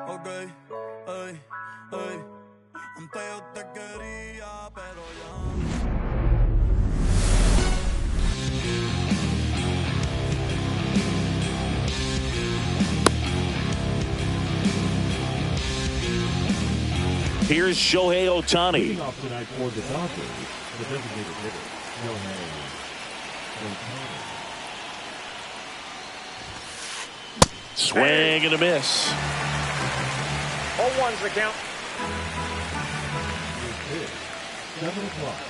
Okay, hey, hey. Antes yo te quería, pero ya. Here's Shohei Ohtani. Leading off tonight for the Dodgers, the designated hitter, Shohei Ohtani. Swing and a miss. 0-1's the count. His pitch, 7 o'clock.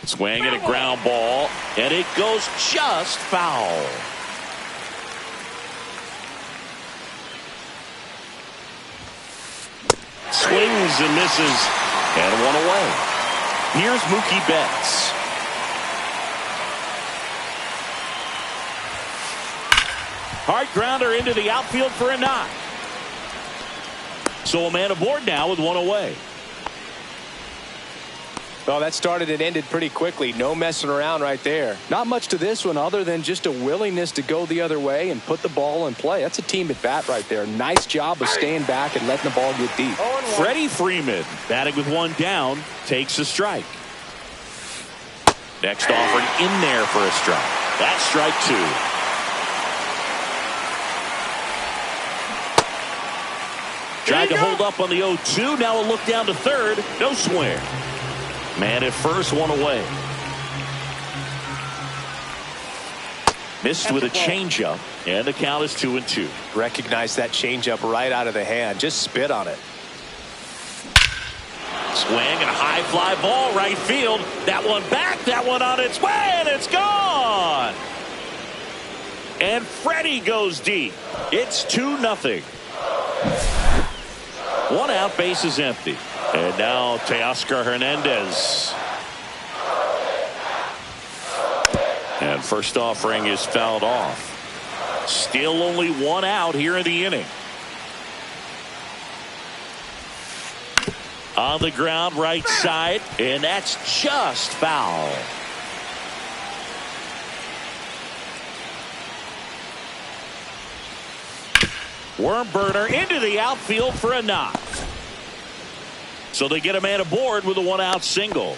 Swing and a ground ball, and it goes just foul. Swings and misses, and one away. Here's Mookie Betts. Hard grounder into the outfield for a knock. So a man aboard now with one away. Well, that started and ended pretty quickly. No messing around right there. Not much to this one other than just a willingness to go the other way and put the ball in play. That's a team at bat right there. Nice job of staying back and letting the ball get deep. Freddie Freeman, batting with one down, takes a strike. Next offering in there for a strike. That's strike two. Tried to hold up on the 0-2. Now a look down to third. No swing. Man at first, one away. Missed with a changeup, and the count is 2-2. Recognize that changeup right out of the hand. Just spit on it. Swing and a high fly ball right field. That one back, that one on its way, and it's gone. And Freddie goes deep. It's 2-0. One out, base is empty. And now Teoscar Hernandez. And first offering is fouled off. Still only one out here in the inning. On the ground, right side, and that's just foul. Worm burner into the outfield for a knock. So they get a man aboard with a one-out single.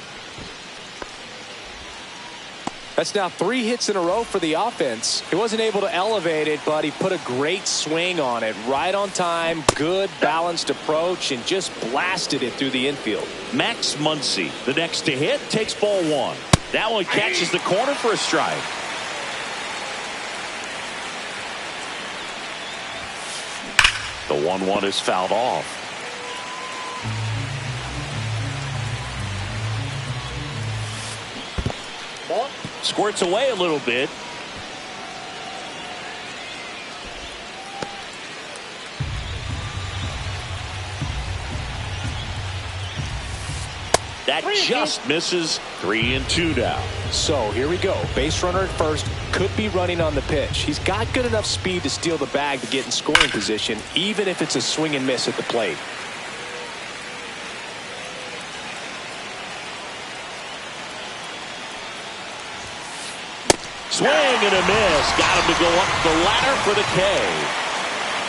That's now 3 hits in a row for the offense. He wasn't able to elevate it, but he put a great swing on it. Right on time, good balanced approach, and just blasted it through the infield. Max Muncy, the next to hit, takes ball one. That one catches the corner for a strike. The 1-1 is fouled off. Squirts away a little bit. That just misses. 3-2 now. So here we go. Base runner at first. Could be running on the pitch. He's got good enough speed to steal the bag to get in scoring position, even if it's a swing and miss at the plate. Swing and a miss. Got him to go up the ladder for the K.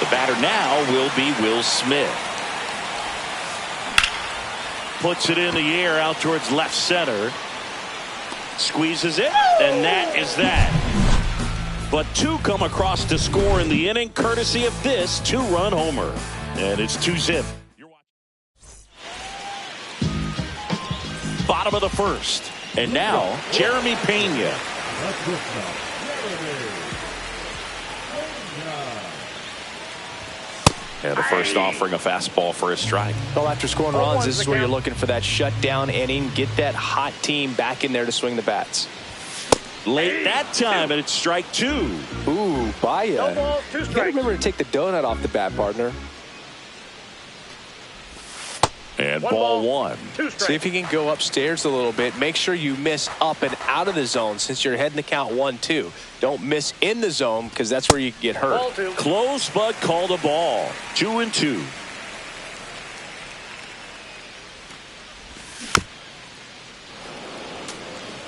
The batter now will be Will Smith. Puts it in the air out towards left center. Squeezes it, and that is that. But two come across to score in the inning, courtesy of this 2-run homer. And it's 2-zip. Bottom of the first. And now, Jeremy Pena. And the first offering a fastball for a strike. Well, after scoring runs, this is where you're looking for that shutdown inning. Get that hot team back in there to swing the bats. Late that time, and it's strike two. Ooh, Baya. You gotta remember to take the donut off the bat, partner. And ball one. See if you can go upstairs a little bit. Make sure you miss up and out of the zone since you're heading the count 1-2. Don't miss in the zone because that's where you can get hurt. Close, but called a ball. 2-2.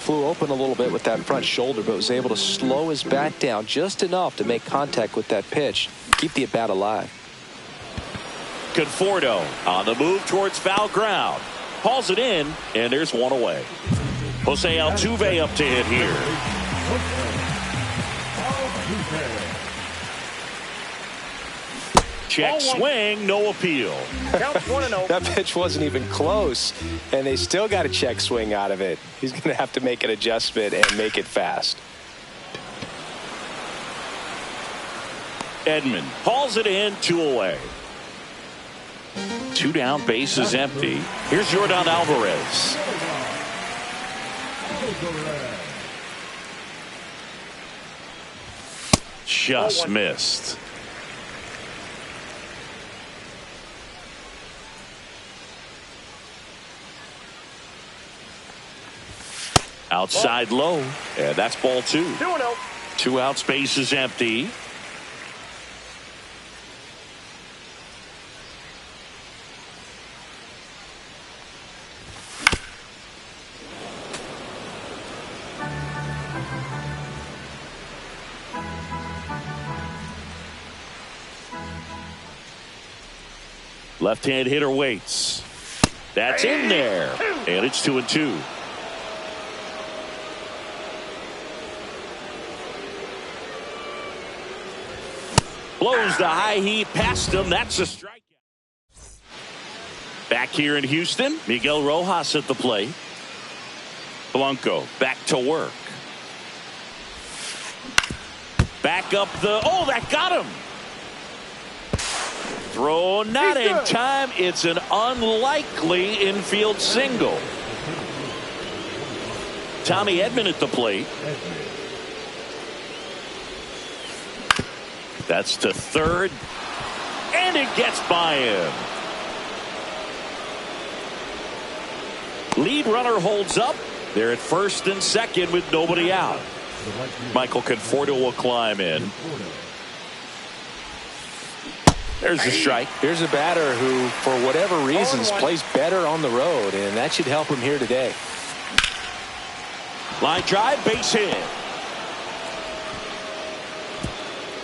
flew open a little bit with that front shoulder, but was able to slow his bat down just enough to make contact with that pitch, keep the at-bat alive. Conforto on the move towards foul ground. Hauls it in, and there's one away. Jose Altuve up to hit here. Check swing, no appeal. That pitch wasn't even close, and they still got a check swing out of it. He's going to have to make an adjustment and make it fast. Edman hauls it in, 2 away. 2 down, base is empty. Here's Yordan Alvarez. Just missed. Outside low, and that's ball 2. 2-0. 2 outs, base is empty. Left-hand hitter waits. That's in there, and it's 2-2. Blows the high heat past him. That's a strikeout. Back here in Houston, Miguel Rojas at the plate. Blanco back to work. Back up the. Oh, that got him. Throw not in time. It's an unlikely infield single. Tommy Edman at the plate. That's to third, and it gets by him. Lead runner holds up. They're at first and second with nobody out. Michael Conforto will climb in. There's a strike. Here's a batter who, for whatever reasons, plays better on the road, and that should help him here today. Line drive, base hit.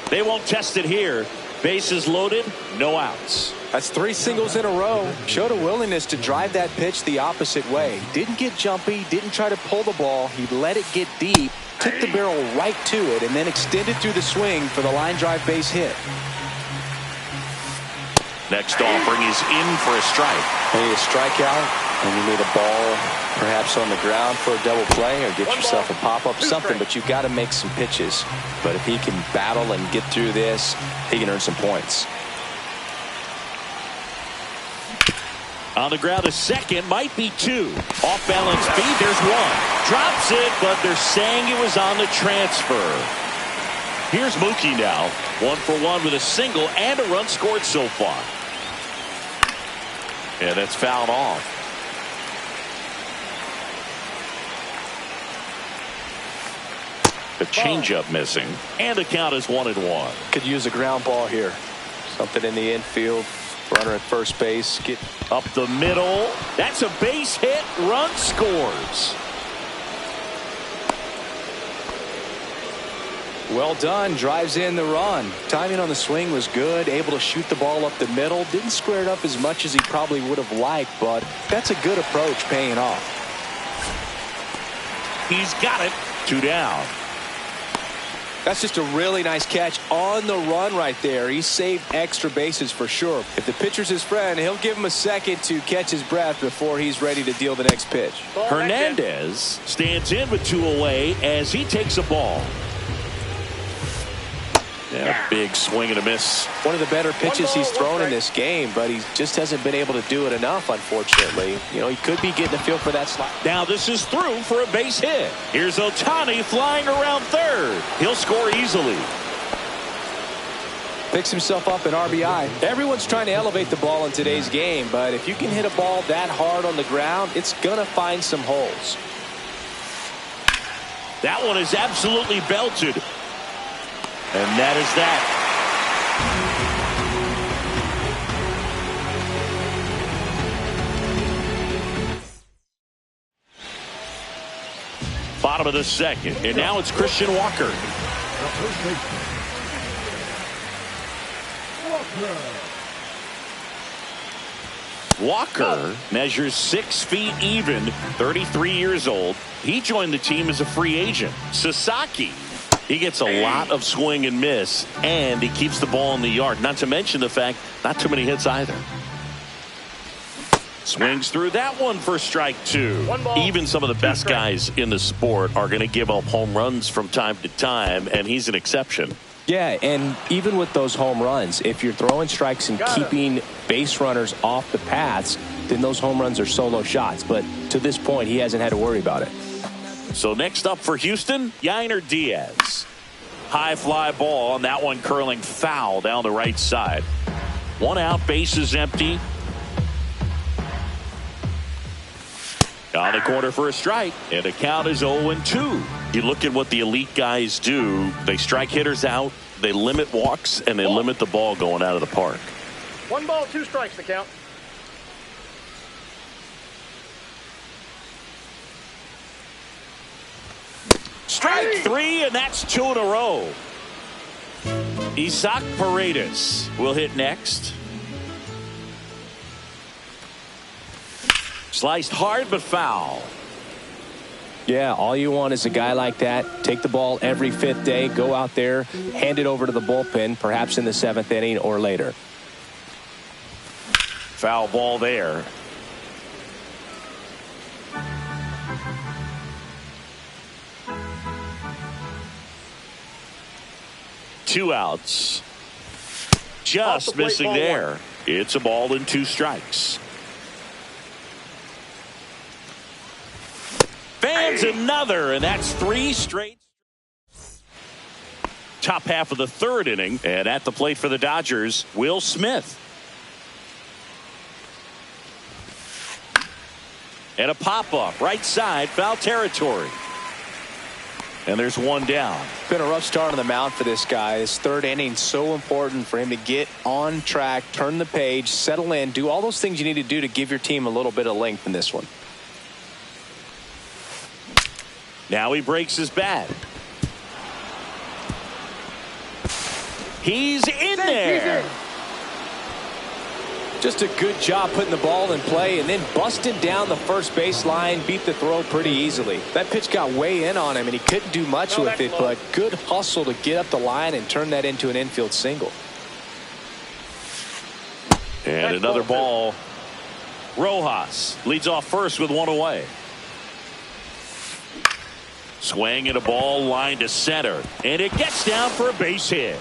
They won't test it here. Bases loaded, no outs. That's 3 singles in a row. Showed a willingness to drive that pitch the opposite way. Didn't get jumpy, didn't try to pull the ball. He let it get deep, took the barrel right to it, and then extended through the swing for the line drive base hit. Next offering is in for a strike. You need a strikeout, and you need a ball perhaps on the ground for a double play, or get yourself a pop-up, something, but you've got to make some pitches. But if he can battle and get through this, he can earn some points. On the ground, a second, might be 2. Off balance speed, there's 1. Drops it, but they're saying it was on the transfer. Here's Mookie now, 1 for 1 with a single and a run scored so far. And that's fouled off. The changeup missing, and the count is 1-1. Could use a ground ball here. Something in the infield. Runner at first base. Get up the middle. That's a base hit. Run scores. Well done. Drives in the run. Timing on the swing was good. Able to shoot the ball up the middle. Didn't square it up as much as he probably would have liked, but that's a good approach, paying off. He's got it. 2 down. That's just a really nice catch on the run right there. He saved extra bases for sure. If the pitcher's his friend, he'll give him a second to catch his breath before he's ready to deal the next pitch. Hernandez stands in with 2 away as he takes a ball. Yeah, big swing and a miss. One of the better pitches he's thrown in this game, but he just hasn't been able to do it enough, unfortunately. You know, he could be getting a feel for that slot. Now this is through for a base hit. Here's Ohtani flying around third. He'll score easily. Picks himself up an RBI. Everyone's trying to elevate the ball in today's game, but if you can hit a ball that hard on the ground, it's going to find some holes. That one is absolutely belted. And that is that. Bottom of the second. And now it's Christian Walker. The first baseman, Walker measures 6 feet even, 33 years old. He joined the team as a free agent. Sasaki, he gets a lot of swing and miss, and he keeps the ball in the yard. Not to mention the fact, not too many hits either. Swings through that one for strike 2. Even some of the best guys in the sport are going to give up home runs from time to time, and he's an exception. Yeah, and even with those home runs, if you're throwing strikes and keeping base runners off the paths, then those home runs are solo shots. But to this point, he hasn't had to worry about it. So next up for Houston, Yainer Diaz. High fly ball, and that one curling foul down the right side. 1 out, bases empty. On the corner for a strike, and the count is 0-2. You look at what the elite guys do. They strike hitters out, they limit walks, and they limit the ball going out of the park. 1 ball, 2 strikes the count. Strike 3, and that's 2 in a row. Isaac Paredes will hit next. Sliced hard but foul. Yeah, all you want is a guy like that. Take the ball every 5th day, go out there, hand it over to the bullpen, perhaps in the 7th inning or later. Foul ball there. Two outs. Just missing there. It's a ball and 2 strikes. Fans another, and that's 3 straight. Top half of the 3rd inning, and at the plate for the Dodgers, Will Smith. And a pop-up, right side, foul territory. And there's 1 down. Been a rough start on the mound for this guy. His 3rd inning, so important for him to get on track, turn the page, settle in, do all those things you need to do to give your team a little bit of length in this one. Now he breaks his bat. He's in there. Just a good job putting the ball in play and then busted down the first base line, beat the throw pretty easily. That pitch got way in on him and he couldn't do much with it, but good hustle to get up the line and turn that into an infield single. And another ball. Rojas leads off first with 1 away. Swing and a ball lined to center, and it gets down for a base hit.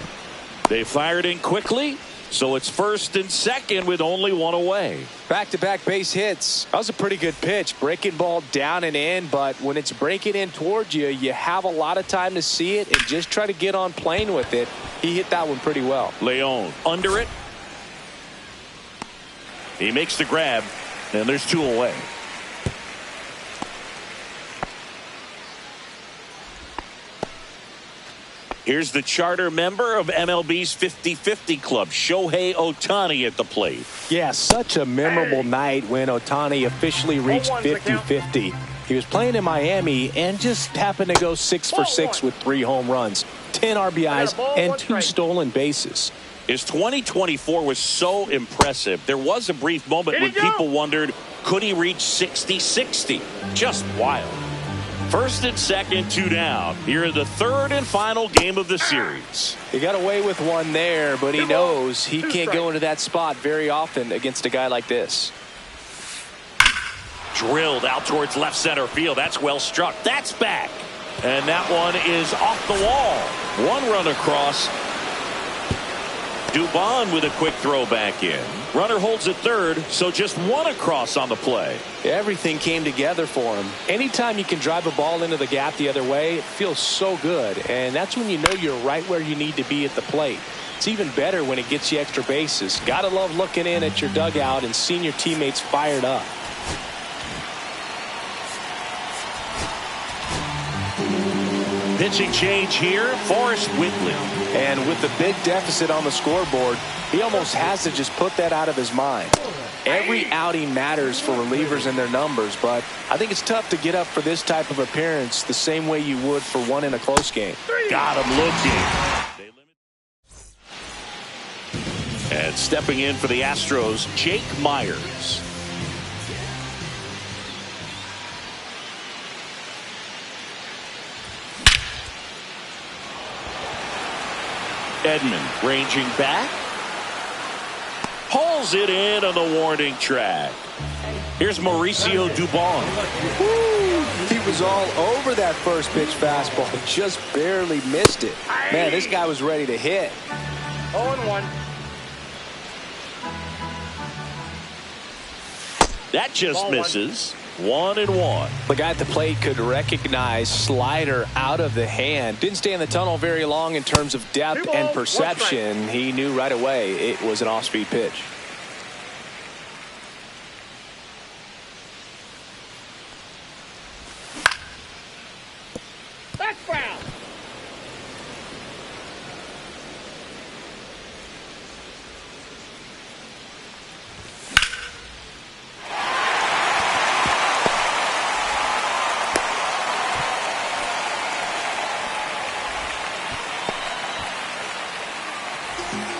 They fired in quickly, so it's 1st and 2nd with only 1 away. Back-to-back base hits. That was a pretty good pitch. Breaking ball down and in, but when it's breaking in towards you, you have a lot of time to see it and just try to get on plane with it. He hit that one pretty well. Leon under it. He makes the grab, and there's 2 away. Here's the charter member of MLB's 50-50 club, Shohei Ohtani at the plate. Yeah, such a memorable night when Ohtani officially reached 50-50. He was playing in Miami and just happened to go 6 for 6 with 3 home runs, 10 RBIs, and 2 stolen bases. His 2024 was so impressive. There was a brief moment when people wondered, could he reach 60-60? Just wild. 1st and 2nd, 2 down. Here in the 3rd and final game of the series. He got away with 1 there, but he knows he can't go into that spot very often against a guy like this. Drilled out towards left center field. That's well struck. That's back. And that one is off the wall. 1 run across. Dubon with a quick throw back in. Runner holds at 3rd, so just 1 across on the play. Everything came together for him. Anytime you can drive a ball into the gap the other way, it feels so good. And that's when you know you're right where you need to be at the plate. It's even better when it gets you extra bases. Gotta love looking in at your dugout and seeing your teammates fired up. Pitching change here, Forrest Whitley. And with the big deficit on the scoreboard, he almost has to just put that out of his mind. Every outing matters for relievers and their numbers, but I think it's tough to get up for this type of appearance the same way you would for one in a close game. Got him looking. And stepping in for the Astros, Jake Myers. Edman ranging back. Hauls it in on the warning track. Here's Mauricio Dubon. He was all over that first pitch fastball. Just barely missed it. Man, this guy was ready to hit. 0-1. That just misses. 1-1. The guy at the plate could recognize slider out of the hand. Didn't stay in the tunnel very long in terms of depth and perception. He knew right away it was an off-speed pitch. That's foul.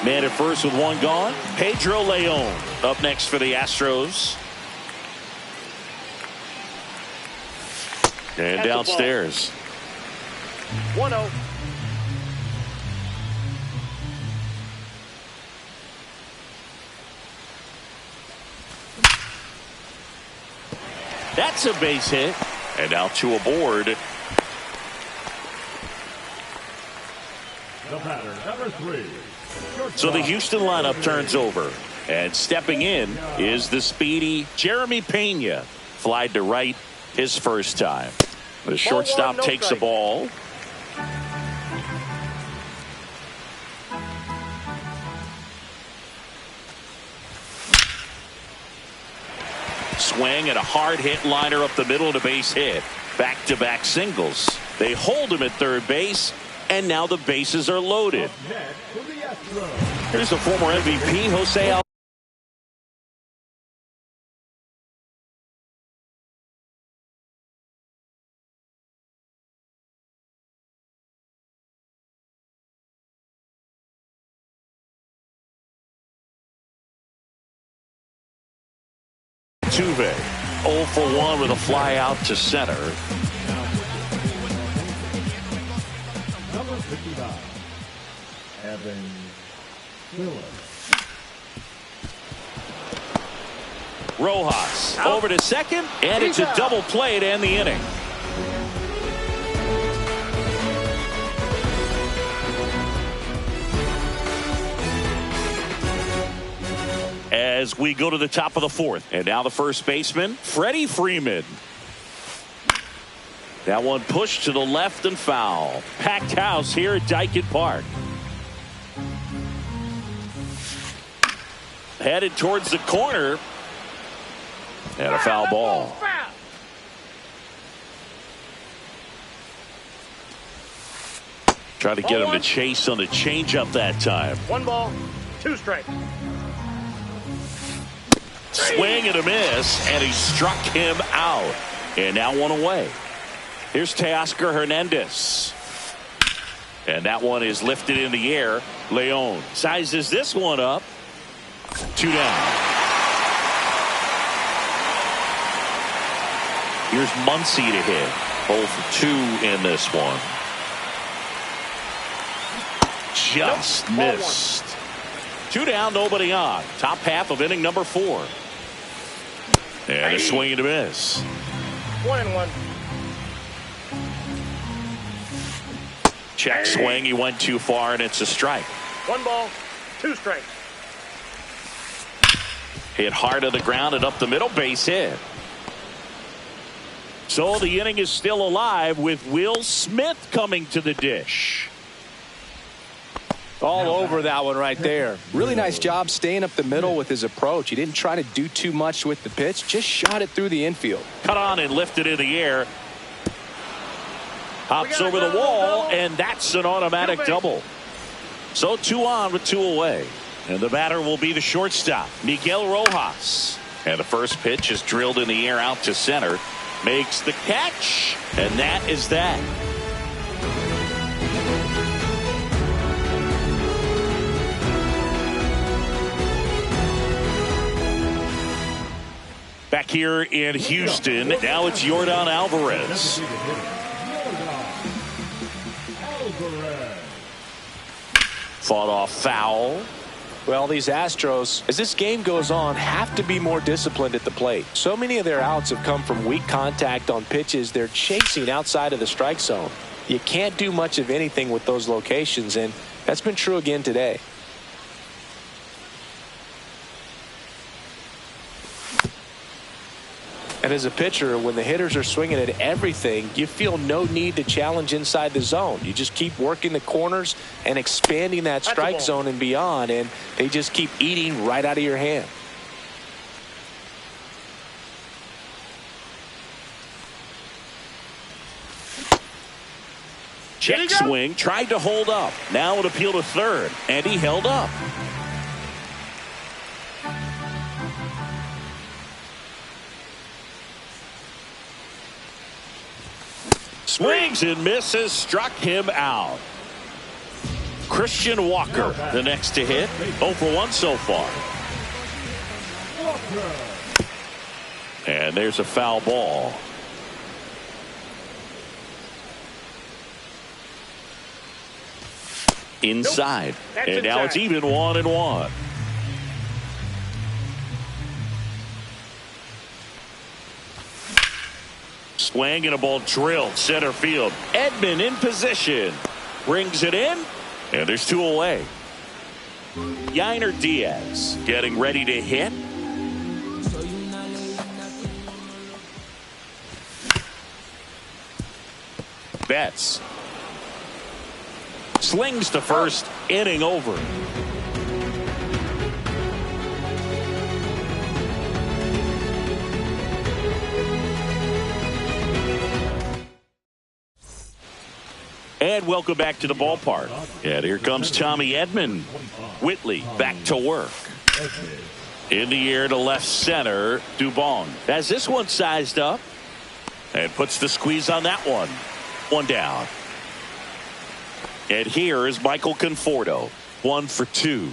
Man at first with one gone. Pedro Leon up next for the Astros. And downstairs. 1-0. That's a base hit. And now two aboard. The batter, number 3. So the Houston lineup turns over. And stepping in is the speedy Jeremy Pena. Flied to right his first time. The shortstop takes the ball. Swing and a hard hit liner up the middle to base hit. Back-to-back singles. They hold him at third base. And now the bases are loaded. Here's the former MVP, Jose Altuve. Altuve 0 for 1 with a fly out to center. Number 55. Evan Phillips. Rojas over to second, and it's a double play to end the inning. As we go to the top of the fourth, and now the first baseman, Freddie Freeman. That one pushed to the left and foul. Packed house here at Dyken Park. Headed towards the corner. And a foul ball. Try to get him to chase on the changeup that time. 1 ball, 2 strikes. Swing and a miss, and he struck him out. And now one away. Here's Teoscar Hernandez. And that one is lifted in the air. Leon sizes this one up. 2 down. Here's Muncy to hit. 0 for 2 in this one. Just missed. 2 down, nobody on. Top half of inning number 4. And a swing and a miss. 1-1. Check swing. He went too far, and it's a strike. 1 ball, 2 strikes. Hit hard to the ground and up the middle, base hit. So the inning is still alive with Will Smith coming to the dish. All over that one right there. Really nice job staying up the middle with his approach. He didn't try to do too much with the pitch, just shot it through the infield. Cut on and lifted in the air. Hops over the wall, and that's an automatic double. So 2 on with 2 away. And the batter will be the shortstop, Miguel Rojas. And the first pitch is drilled in the air out to center. Makes the catch. And that is that. Back here in Houston, now it's Yordan Alvarez. Fought off foul. Well, these Astros, as this game goes on, have to be more disciplined at the plate. So many of their outs have come from weak contact on pitches they're chasing outside of the strike zone. You can't do much of anything with those locations, and that's been true again today. And as a pitcher, when the hitters are swinging at everything, you feel no need to challenge inside the zone. You just keep working the corners and expanding that strike zone and beyond, and they just keep eating right out of your hand. Check swing, tried to hold up. Now an appeal to third, and he held up. Swings and misses, struck him out. Christian Walker, the next to hit. 0 for 1 so far. And there's a foul ball. Inside. And now it's even 1-1. Swing and a ball drilled center field. Edman in position. Brings it in. And there's 2 away. Yainer Diaz getting ready to hit. Betts. Slings to first. Inning over. And welcome back to the ballpark. And here comes Tommy Edman. Whitley back to work. In the air to left center. Dubon has this one sized up. And puts the squeeze on that one. 1 down. And here is Michael Conforto. 1 for 2.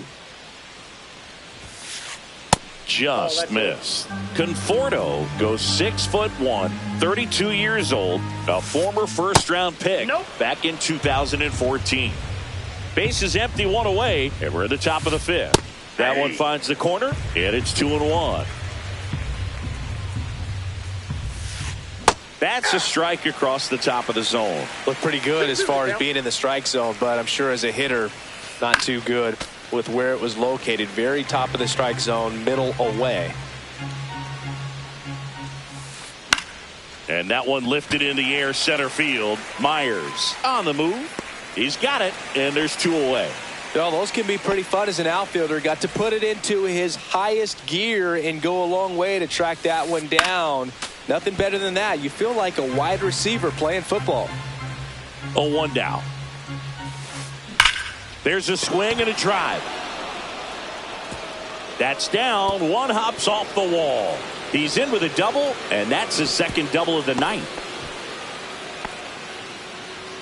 Just missed. Conforto goes 6'1", 32 years old, a former first-round pick back in 2014. Base is empty, 1 away, and we're at the top of the 5th. That one finds the corner, and it's 2-1. That's a strike across the top of the zone. Looked pretty good as far as being in the strike zone, but I'm sure as a hitter, not too good with where it was located. Very top of the strike zone, middle away. And that one lifted in the air center field. Myers on the move. He's got it, and there's 2 away. Well, those can be pretty fun as an outfielder. Got to put it into his highest gear and go a long way to track that one down. Nothing better than that. You feel like a wide receiver playing football. 0-1 down. There's a swing and a drive. That's down. One hops off the wall. He's in with a double, and that's his second double of the night.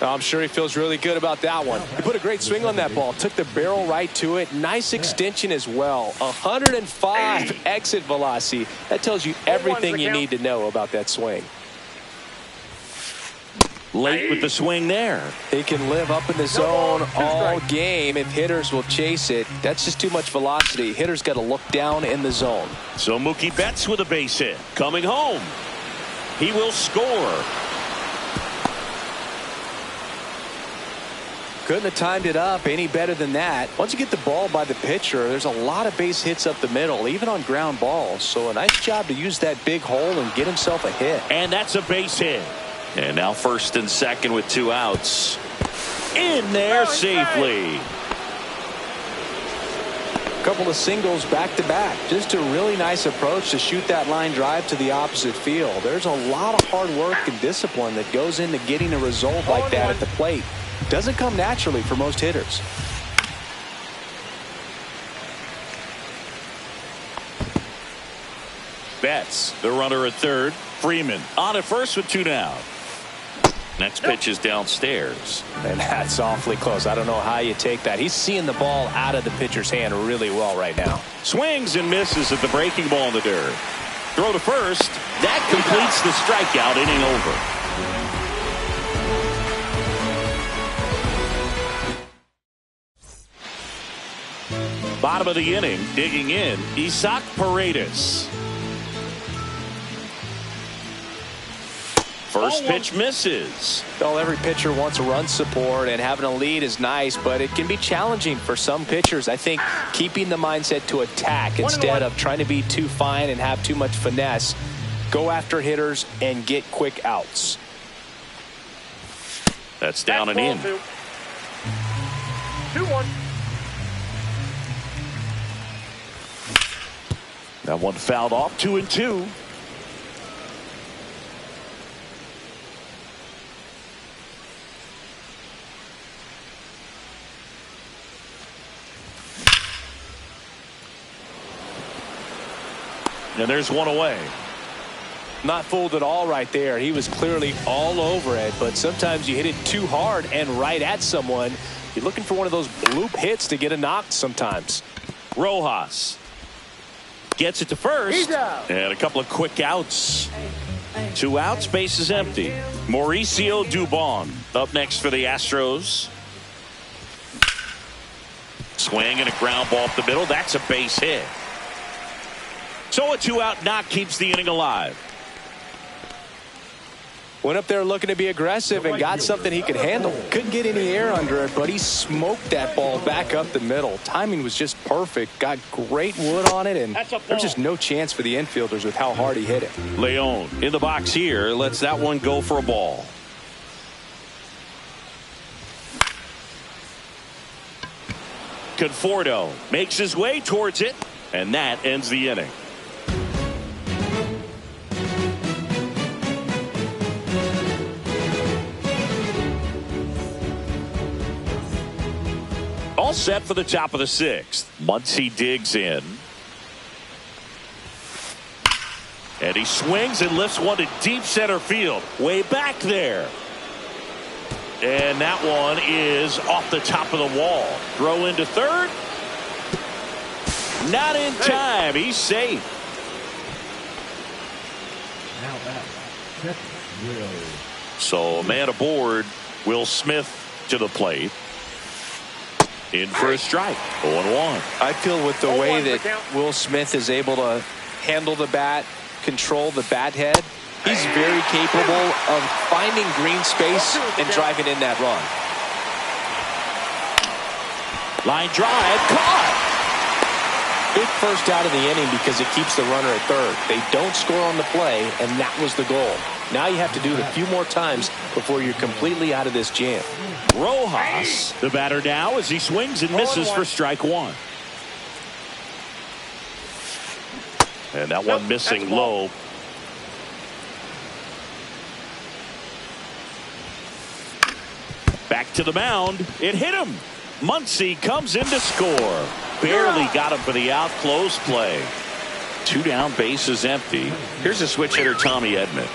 I'm sure he feels really good about that one. He put a great swing on that ball. Took the barrel right to it. Nice extension as well. 105 exit velocity. That tells you everything you need to know about that swing. Late with the swing there. He can live up in the zone all game if hitters will chase it. That's just too much velocity. Hitters got to look down in the zone. So Mookie Betts with a base hit. Coming home. He will score. Couldn't have timed it up any better than that. Once you get the ball by the pitcher, there's a lot of base hits up the middle, even on ground balls. So a nice job to use that big hole and get himself a hit. And that's a base hit. And now first and second with 2 outs. In there safely. A couple of singles back to back. Just a really nice approach to shoot that line drive to the opposite field. There's a lot of hard work and discipline that goes into getting a result like that at the plate. Doesn't come naturally for most hitters. at-bats. The runner at third. Freeman on at first with 2 down. Next pitch is downstairs. And that's awfully close. I don't know how you take that. He's seeing the ball out of the pitcher's hand really well right now. Swings and misses at the breaking ball in the dirt. Throw to first. That completes the strikeout. Inning over. Bottom of the inning, digging in, Isaac Paredes. First pitch misses. Well, every pitcher wants run support, and having a lead is nice, but it can be challenging for some pitchers. I think keeping the mindset to attack instead of trying to be too fine and have too much finesse. Go after hitters and get quick outs. That's down and in. 2-1. That one fouled off. 2-2. And there's one away. Not fooled at all right there. He was clearly all over it, but sometimes you hit it too hard and right at someone. You're looking for one of those bloop hits to get a knock sometimes. Rojas gets it to first, and a couple of quick outs. 2 outs, base is empty. Mauricio Dubon up next for the Astros. Swing and a ground ball up the middle. That's a base hit. So a 2-out knock keeps the inning alive. Went up there looking to be aggressive and got something he could handle. Couldn't get any air under it, but he smoked that ball back up the middle. Timing was just perfect. Got great wood on it, and there's just no chance for the infielders with how hard he hit it. Leon in the box here lets that one go for a ball. Conforto makes his way towards it, and that ends the inning. All set for the top of the 6th. Muncy digs in. And he swings and lifts one to deep center field. Way back there. And that one is off the top of the wall. Throw into third. Not in time. He's safe. Now back, second, Will. So a man aboard. Will Smith to the plate. In for a strike. 0-1. I feel with the way that Will Smith is able to handle the bat, control the bat head, he's very capable of finding green space and driving in that run. Line drive. Caught. Big first out of the inning because it keeps the runner at third. They don't score on the play, and that was the goal. Now you have to do it a few more times before you're completely out of this jam. Rojas, the batter now, as he swings and misses for strike 1. And that one missing low. Back to the mound. It hit him. Muncy comes in to score. Barely got him for the out. Close play. 2 down, bases empty. Here's a switch hitter, Tommy Edman.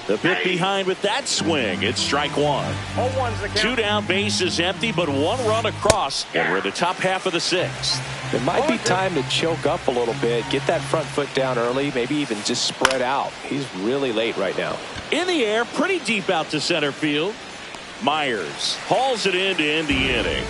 The bit behind with that swing. It's strike 1. 2 down, bases empty, but 1 run across. And we're in the top half of the 6th. It might be time to choke up a little bit, get that front foot down early, maybe even just spread out. He's really late right now. In the air, pretty deep out to center field. Myers hauls it in to end the inning.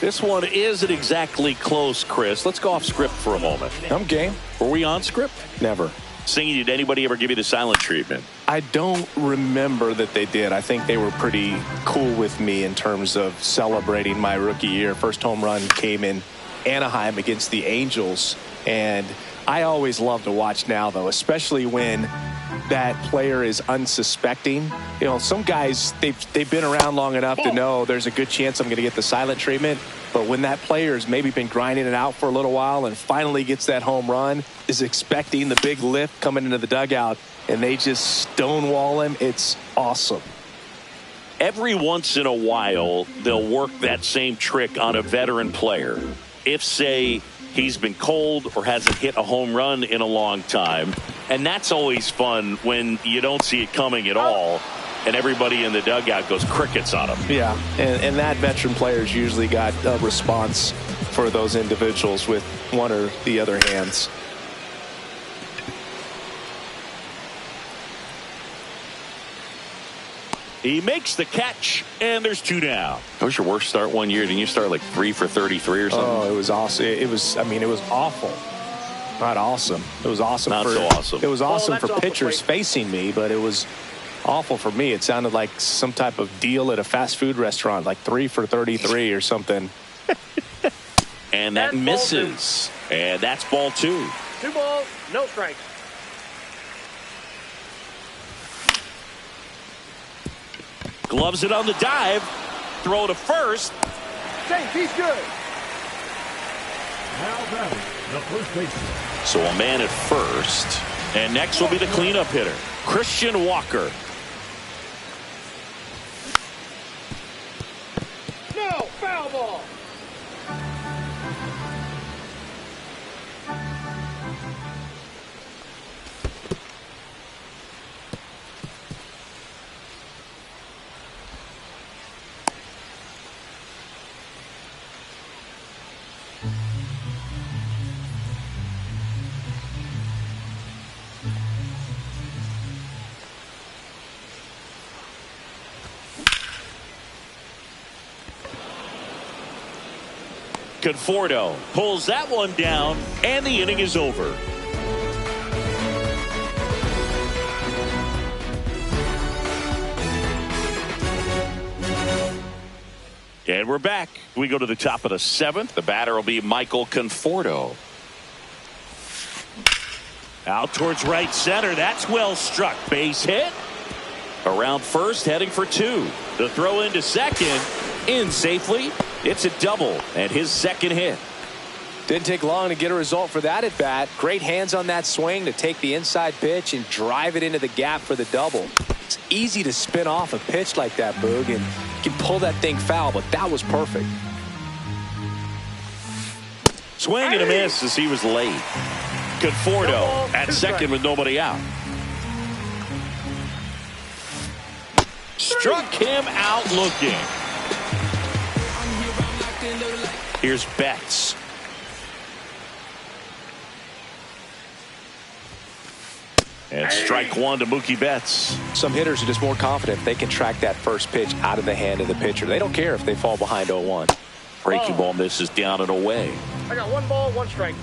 This one isn't exactly close, Chris. Let's go off script for a moment. I'm game. Were we on script? Never. Singing, did anybody ever give you the silent treatment? I don't remember that they did. I think they were pretty cool with me in terms of celebrating my rookie year. First home run came in Anaheim against the Angels, and I always love to watch now, though, especially when that player is unsuspecting. You know, some guys, they've been around long enough to know there's a good chance I'm going to get the silent treatment. But when that player's maybe been grinding it out for a little while and finally gets that home run, is expecting the big lift coming into the dugout, and they just stonewall him, it's awesome. Every once in a while, they'll work that same trick on a veteran player. If, say, he's been cold or hasn't hit a home run in a long time. And that's always fun when you don't see it coming at all. And everybody in the dugout goes crickets on him. Yeah, and that veteran player's usually got a response for those individuals with one or the other hands. He makes the catch, and there's 2 down. That was your worst start one year. Didn't you start like 3 for 33 or something? Oh, it was awesome. It was awful. Not awesome. It was awesome. Not so awesome. It was awesome for pitchers facing me, but it was awful for me. It sounded like some type of deal at a fast food restaurant, like 3 for 33 or something. And that misses. And that's ball 2. 2 balls, no strikes. Gloves it on the dive. Throw to first. James, he's good. Now batting, the first baseman. So a man at first. And next will be the cleanup hitter, Christian Walker. No, foul ball. Conforto pulls that one down, and the inning is over. And we're back. We go to the top of the 7th. The batter will be Michael Conforto. Out towards right center. That's well struck. Base hit. Around first, heading for 2. The throw into second. In safely. It's a double and his second hit. Didn't take long to get a result for that at bat. Great hands on that swing to take the inside pitch and drive it into the gap for the double. It's easy to spin off a pitch like that, Boog, and you can pull that thing foul, but that was perfect. Swing and a miss as he was late. Conforto at second with nobody out. Struck him out looking. Here's Betts. And strike 1 to Mookie Betts. Some hitters are just more confident if they can track that first pitch out of the hand of the pitcher. They don't care if they fall behind 0-1. Breaking ball misses down and away. I got 1 ball, 1 strike.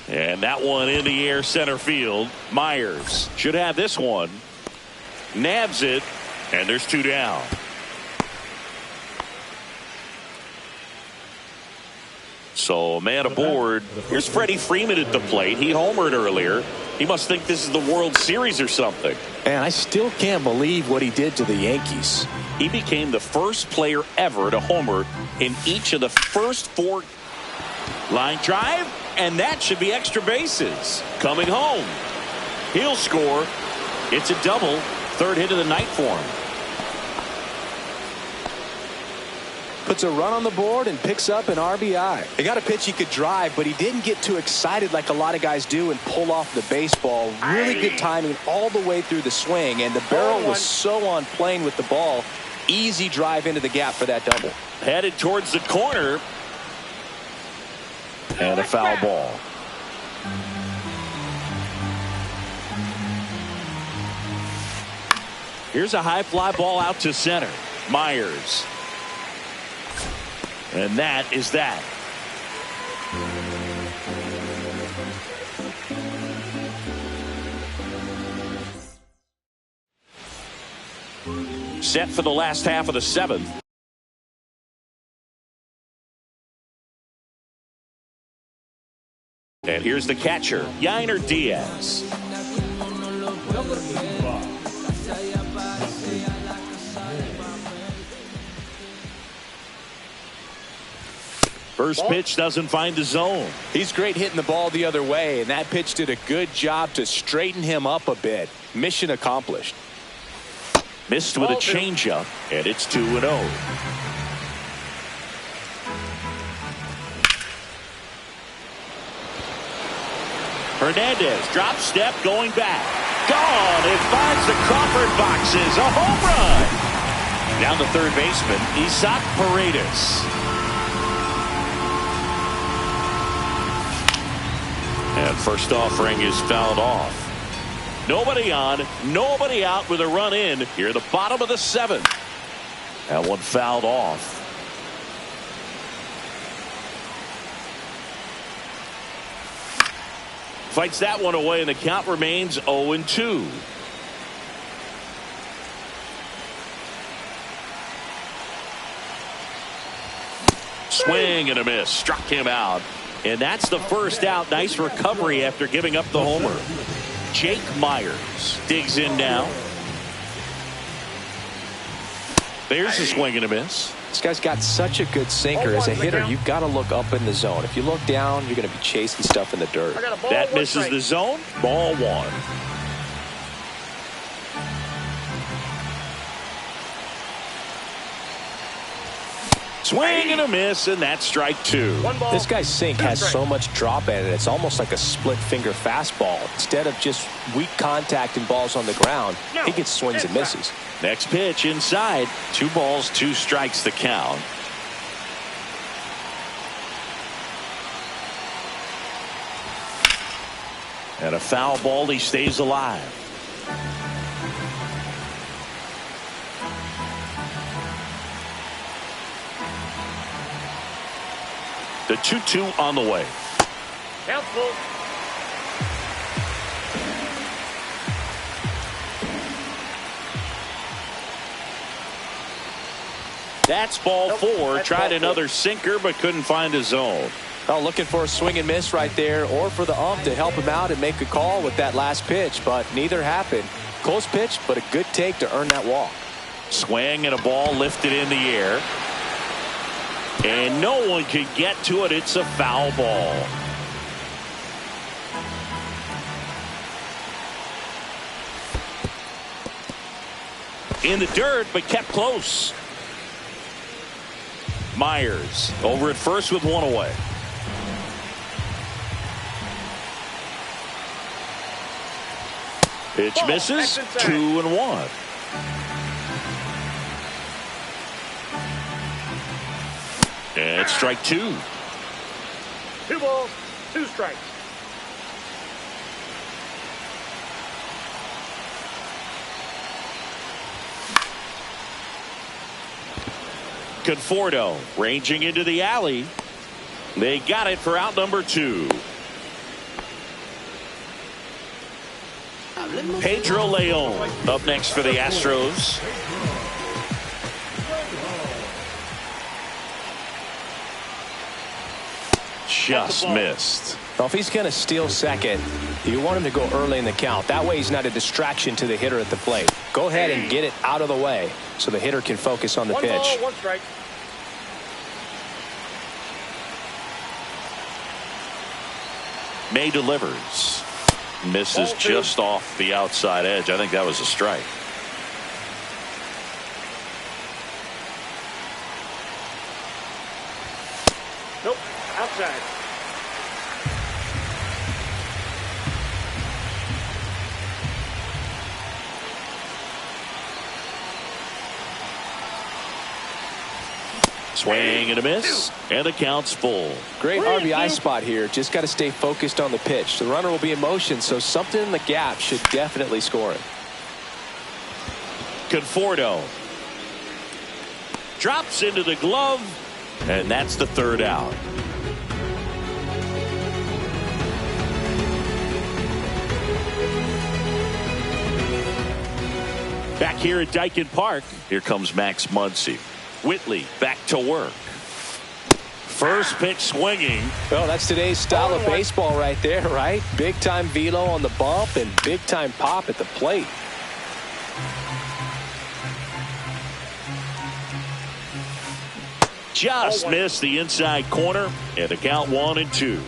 And that one in the air center field. Myers should have this one. Nabs it, and there's 2 down. So a man aboard. Here's Freddie Freeman at the plate. He homered earlier. He must think this is the World Series or something. And I still can't believe what he did to the Yankees. He became the first player ever to homer in each of the first 4. Line drive, and that should be extra bases. Coming home. He'll score. It's a double. 3rd hit of the night for him. Puts a run on the board and picks up an RBI. He got a pitch he could drive, but he didn't get too excited like a lot of guys do and pull off the baseball. Really good timing all the way through the swing, and the barrel was so on plane with the ball. Easy drive into the gap for that double. Headed towards the corner. And a foul ball. Here's a high fly ball out to center. Myers. And that is that. Set for the last half of the 7th. And here's the catcher, Yainer Diaz. First pitch doesn't find the zone. He's great hitting the ball the other way, and that pitch did a good job to straighten him up a bit. Mission accomplished. Missed with a changeup, and it's 2-0. Hernandez drop step going back. Gone. It finds the Crawford boxes. A home run. Down the third baseman, Isaac Paredes. And first offering is fouled off. Nobody on, nobody out with a run in here at the bottom of the seventh. That one fouled off. Fights that one away, and the count remains 0-2. Swing and a miss. Struck him out. And that's the first out. Nice recovery after giving up the homer. Jake Myers digs in now. There's a swing and a miss. This guy's got such a good sinker. As a hitter, you've got to look up in the zone. If you look down, you're going to be chasing stuff in the dirt. That misses the zone. Ball one. Swing and a miss, and that's strike two. This guy's sink has so much drop in it. It's almost like a split finger fastball. Instead of just weak contact and balls on the ground, he gets swings and misses. Next pitch inside. 2 balls, 2 strikes the count. And a foul ball. He stays alive. The 2-2 on the way. Count full. That's ball 4. Tried another sinker, but couldn't find a zone. Oh, looking for a swing and miss right there, or for the ump to help him out and make a call with that last pitch, but neither happened. Close pitch, but a good take to earn that walk. Swing and a ball lifted in the air. And no one can get to it. It's a foul ball. In the dirt, but kept close. Myers over at first with one away. Pitch misses. 2-1. And it's strike 2. 2 balls, 2 strikes. Conforto ranging into the alley. They got it for out number 2. Pedro Leon up next for the Astros. Just missed. Well, if he's going to steal second, you want him to go early in the count. That way he's not a distraction to the hitter at the plate. Go ahead and get it out of the way so the hitter can focus on the pitch. 1 ball, 1 strike. May delivers. Misses just off the outside edge. I think that was a strike. Nope, outside. Swing and a miss, and the count's full. Great RBI spot here. Just got to stay focused on the pitch. The runner will be in motion, so something in the gap should definitely score him. Conforto drops into the glove, and that's the 3rd out. Back here at Dyken Park, here comes Max Muncy. Whitley back to work. First pitch swinging. Well, that's today's style of baseball right there, right? Big time velo on the bump and big time pop at the plate. just missed the inside corner, and the count 1-2.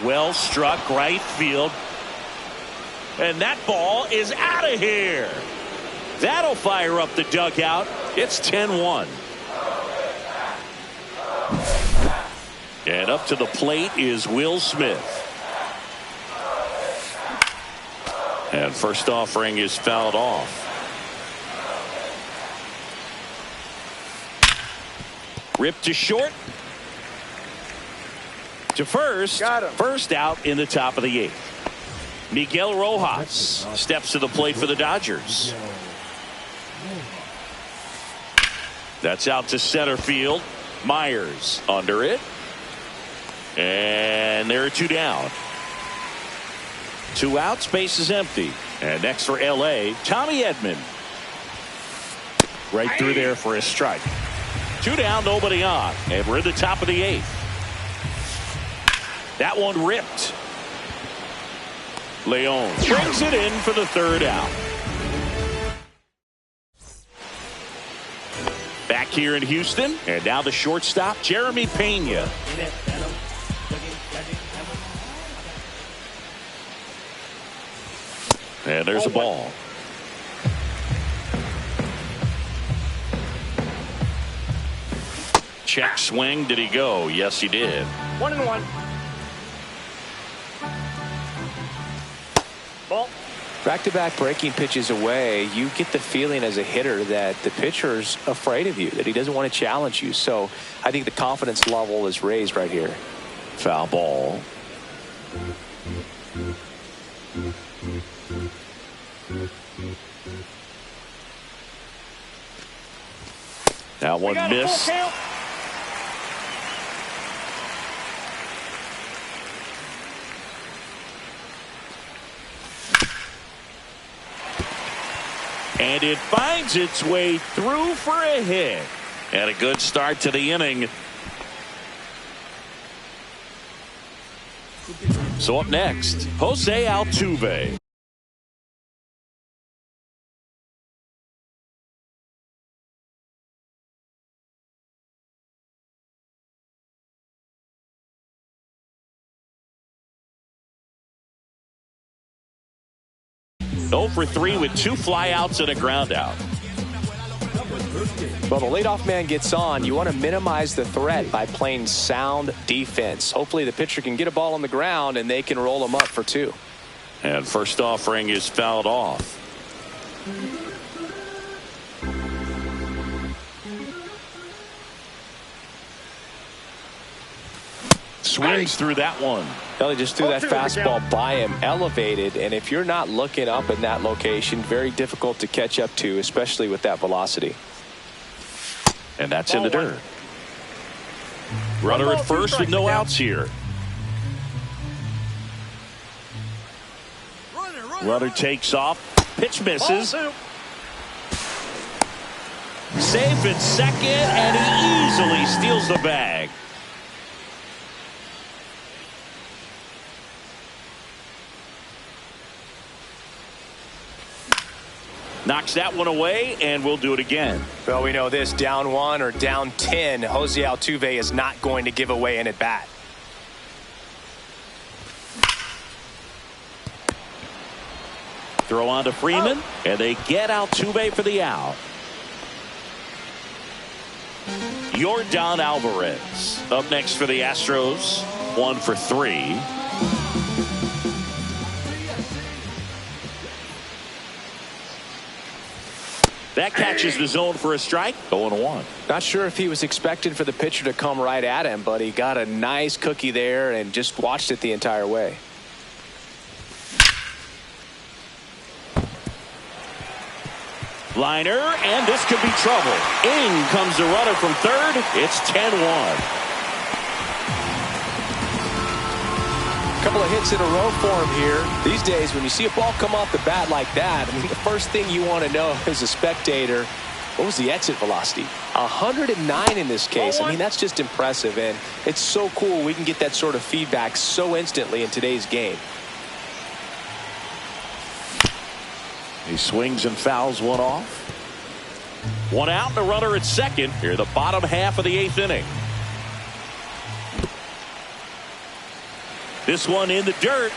Well struck right field. And that ball is out of here. That'll fire up the dugout. It's 10-1. And up to the plate is Will Smith. And first offering is fouled off. Ripped to short. To first. Got him. First out in the top of the 8th. Miguel Rojas steps to the plate for the Dodgers. That's out to center field. Myers under it. And there are 2 down. 2 outs, base is empty. And next for LA, Tommy Edman. Right through there for a strike. 2 down, nobody on. And we're in the top of the 8th. That one ripped. Leon brings it in for the 3rd out. Back here in Houston, and now the shortstop, Jeremy Pena. And there's a ball. Check swing. Did he go? Yes, he did. 1-1. Ball. Back-to-back breaking pitches away, you get the feeling as a hitter that the pitcher's afraid of you, that he doesn't want to challenge you. So I think the confidence level is raised right here. Foul ball. That one missed. And it finds its way through for a hit. And a good start to the inning. So up next, Jose Altuve. Over 3 with 2 flyouts and a ground out. Well, the leadoff man gets on. You want to minimize the threat by playing sound defense. Hopefully the pitcher can get a ball on the ground and they can roll him up for 2. And first offering is fouled off. Swings through that one. Well, he just threw that fastball by him, elevated, and if you're not looking up in that location, very difficult to catch up to, especially with that velocity. And that's in the dirt. Runner at first with no outs here. Runner takes off. Pitch misses. Safe at second, and he easily steals the bag. Knocks that one away, and we'll do it again. Well, we know this, down 1 or down 10, Jose Altuve is not going to give away an at-bat. Throw on to Freeman, and they get Altuve for the out. Yordan Alvarez up next for the Astros, 1 for 3. That catches the zone for a strike. 0-1. Not sure if he was expecting for the pitcher to come right at him, but he got a nice cookie there and just watched it the entire way. Liner, and this could be trouble. In comes the runner from third. It's 10-1. Couple of hits in a row for him here. These days, when you see a ball come off the bat like that, I mean, the first thing you want to know as a spectator, what was the exit velocity? 109 in this case. I mean, that's just impressive, and it's so cool we can get that sort of feedback so instantly in today's game. He swings and fouls one off. One out and a runner at second. Here, the bottom half of the 8th inning. This one in the dirt.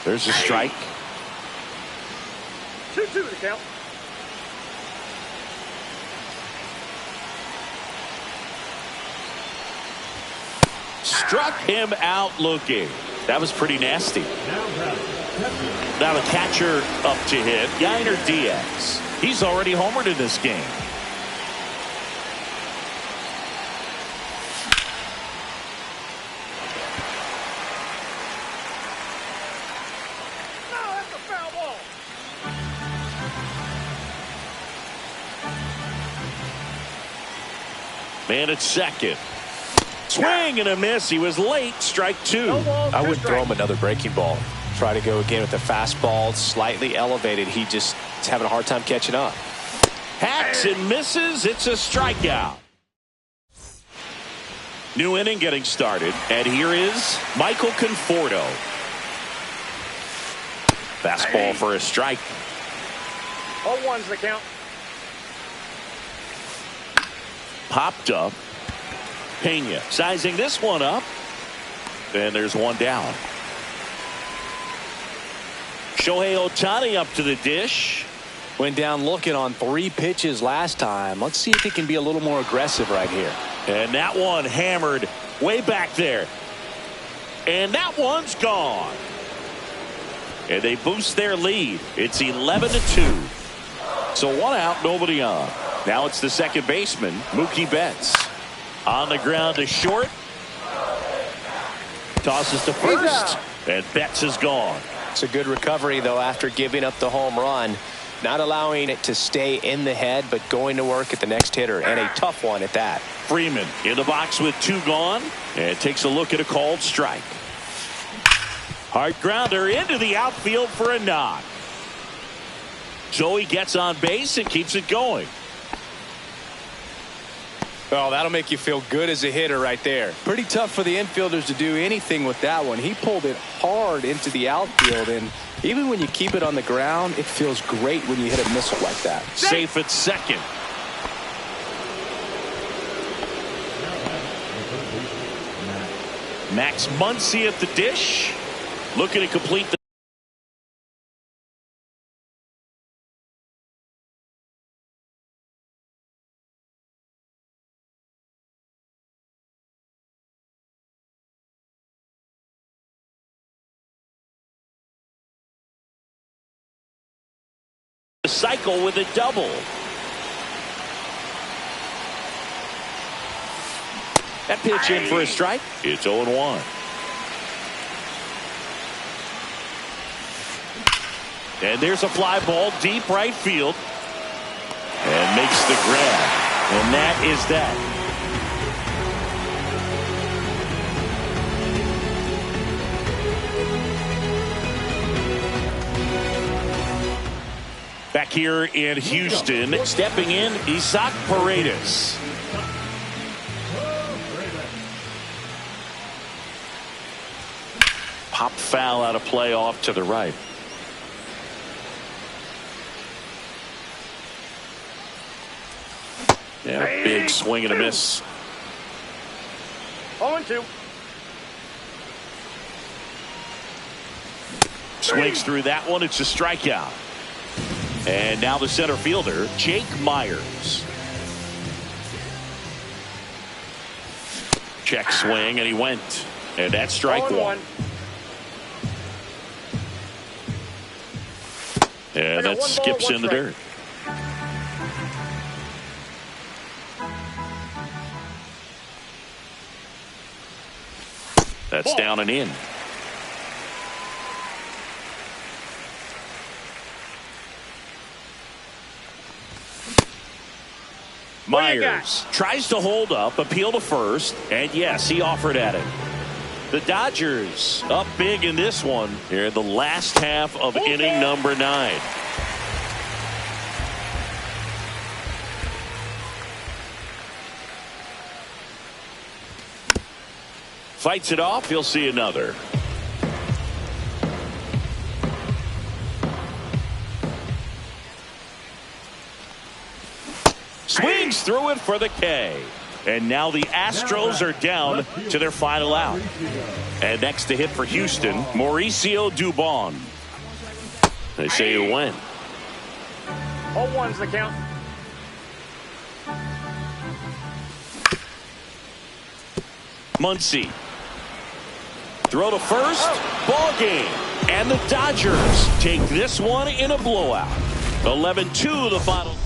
There's a strike. 2-2 to count. Struck him out looking. That was pretty nasty. Now the catcher up to hit, Yainer Diaz. He's already homered in this game. No, that's a foul ball. Man at second. Swing and a miss. He was late. Strike 2. No ball, I 2 wouldn't throw strikes. him another breaking ball. Try to go again with the fastball, slightly elevated. He just is having a hard time catching up. Hacks and misses. It's a strikeout. New inning getting started. And here is Michael Conforto. Fastball for a strike. All ones to count. Popped up. Pena sizing this one up. And there's one down. Shohei Ohtani up to the dish. Went down looking on 3 pitches last time. Let's see if he can be a little more aggressive right here. And that one hammered way back there. And that one's gone. And they boost their lead. It's 11-2. So 1 out, nobody on. Now it's the second baseman, Mookie Betts. On the ground to short. Tosses to first. And Betts is gone. It's a good recovery, though, after giving up the home run. Not allowing it to stay in the head, but going to work at the next hitter. And a tough one at that. Freeman in the box with 2 gone. And takes a look at a called strike. Hard grounder into the outfield for a knock. Joey gets on base and keeps it going. Oh, that'll make you feel good as a hitter right there. Pretty tough for the infielders to do anything with that one. He pulled it hard into the outfield, and even when you keep it on the ground, it feels great when you hit a missile like that. Safe at second. Max Muncy at the dish. Looking to complete the cycle with a double. That pitch in for a strike. It's 0-1. And there's a fly ball deep right field. And makes the grab. And that is that. Back here in Houston, stepping in, Isaac Paredes. Pop foul out of play off to the right. Yeah, big swing and a miss. 0-2. Swings through that one. It's a strikeout. And now the center fielder, Jake Myers. Check swing, and he went. And that's strike 1. And that skips in the dirt. That's down and in. Myers tries to hold up, appeal to first, and yes, he offered at it. The Dodgers up big in this one here in the last half of inning number 9. fights it off. He'll see another. Swings through it for the K. And now the Astros are down to their final out. And next to hit for Houston, Mauricio Dubon. They say you win. 0-1's the count. Muncy. Throw to first. Ball game. And the Dodgers take this one in a blowout. 11-2 the final.